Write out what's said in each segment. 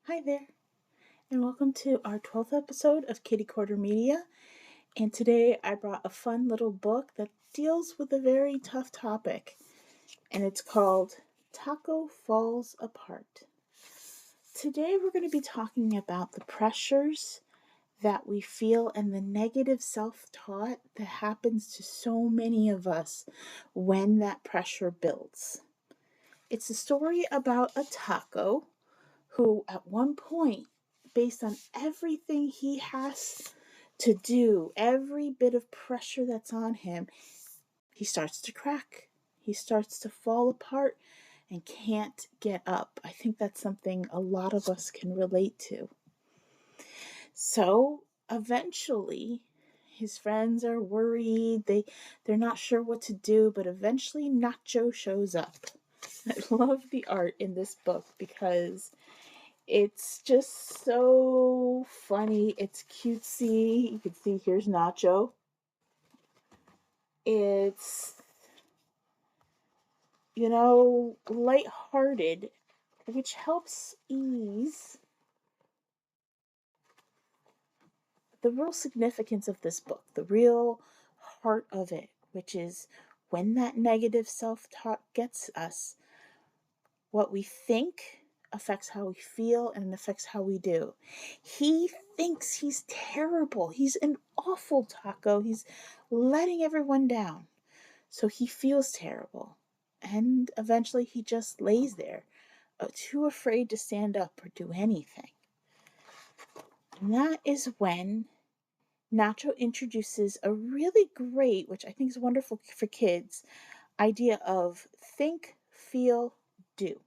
Hi there, and welcome to our 12th episode of Kiddie Korner Media. And today I brought a fun little book that deals with a very tough topic, and it's called Taco Falls Apart. Today we're going to be talking about the pressures that we feel and the negative self-talk that happens to so many of us when that pressure builds. It's a story about a taco who at one point, based on everything he has to do, every bit of pressure that's on him, he starts to crack. He starts to fall apart and can't get up. I think that's something a lot of us can relate to. So eventually, his friends are worried. They're not sure what to do, but eventually Nacho shows up. I love the art in this book because it's just so funny. It's cutesy. You can see here's Nacho. It's, lighthearted, which helps ease the real significance of this book, the real heart of it, which is when that negative self-talk gets us, what we think affects how we feel and affects how we do. He thinks he's terrible. He's an awful taco. He's letting everyone down. So he feels terrible. And eventually he just lays there, too afraid to stand up or do anything. And that is when Nacho introduces a really great, which I think is wonderful for kids, idea of think, feel, do.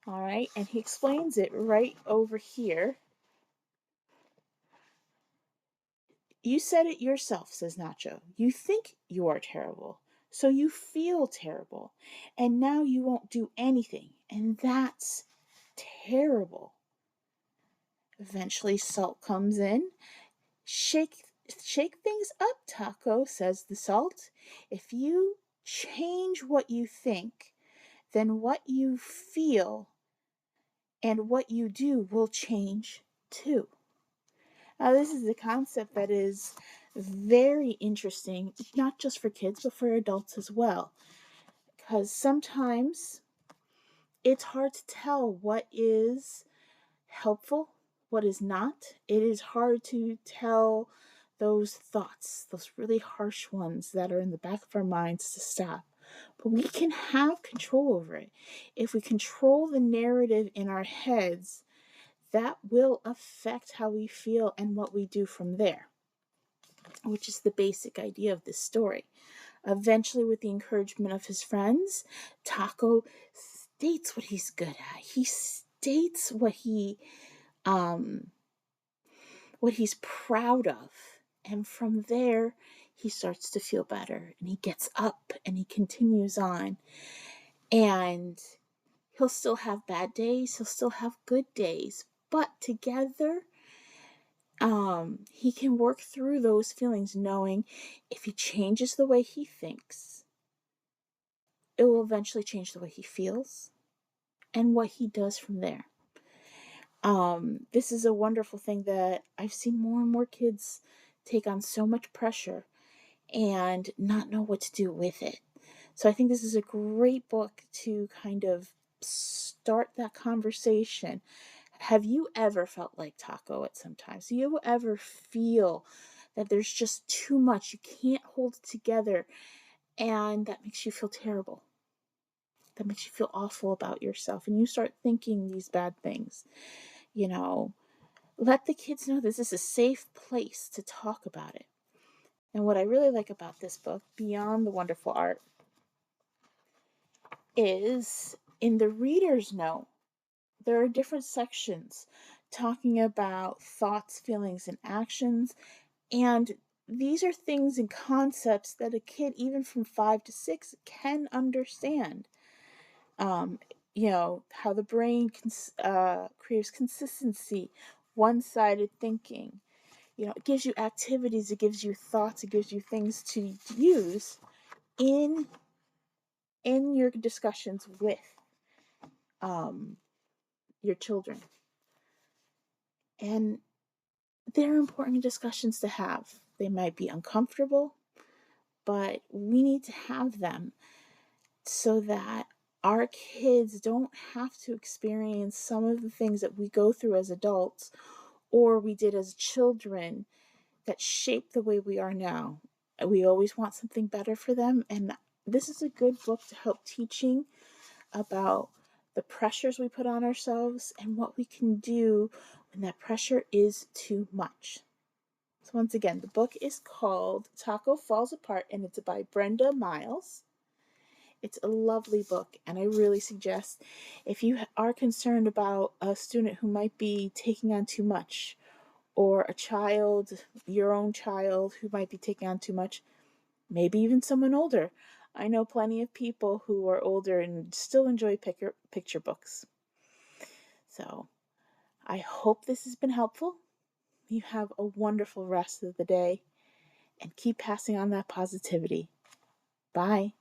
All right, and he explains it right over here. You said it yourself, says Nacho. You think you are terrible, so you feel terrible, and now you won't do anything, and that's terrible. Eventually, Salt comes in. Shake things up, Taco, says the Salt. If you change what you think, then what you feel and what you do will change too. Now, this is a concept that is very interesting, not just for kids, but for adults as well. Because sometimes it's hard to tell what is helpful, what is not. It is hard to tell those thoughts, those really harsh ones that are in the back of our minds to stop. But we can have control over it. If we control the narrative in our heads, that will affect how we feel and what we do from there, which is the basic idea of this story. Eventually, with the encouragement of his friends, Taco states what he's good at. He states what he's proud of. And from there, he starts to feel better and he gets up and he continues on. And he'll still have bad days, he'll still have good days, but together, he can work through those feelings knowing if he changes the way he thinks, it will eventually change the way he feels and what he does from there. This is a wonderful thing that I've seen more and more kids take on so much pressure and not know what to do with it. So I think this is a great book to kind of start that conversation. Have you ever felt like Taco at some times? Do you ever feel that there's just too much? You can't hold it together and that makes you feel terrible. That makes you feel awful about yourself and you start thinking these bad things. Let the kids know this is a safe place to talk about it. And what I really like about this book, beyond the wonderful art, is in the reader's note, there are different sections talking about thoughts, feelings, and actions. And these are things and concepts that a kid, even from 5 to 6, can understand. How the brain creates consistency, one-sided thinking. It gives you activities, it gives you thoughts, it gives you things to use in your discussions with your children. And they're important discussions to have. They might be uncomfortable, but we need to have them so that our kids don't have to experience some of the things that we go through as adults or we did as children that shape the way we are now. We always want something better for them, and this is a good book to help teaching about the pressures we put on ourselves and what we can do when that pressure is too much. So once again, the book is called Taco Falls Apart, and it's by Brenda Miles. It's a lovely book, and I really suggest if you are concerned about a student who might be taking on too much, or a child, your own child who might be taking on too much, maybe even someone older. I know plenty of people who are older and still enjoy picture books. So I hope this has been helpful. You have a wonderful rest of the day and keep passing on that positivity. Bye.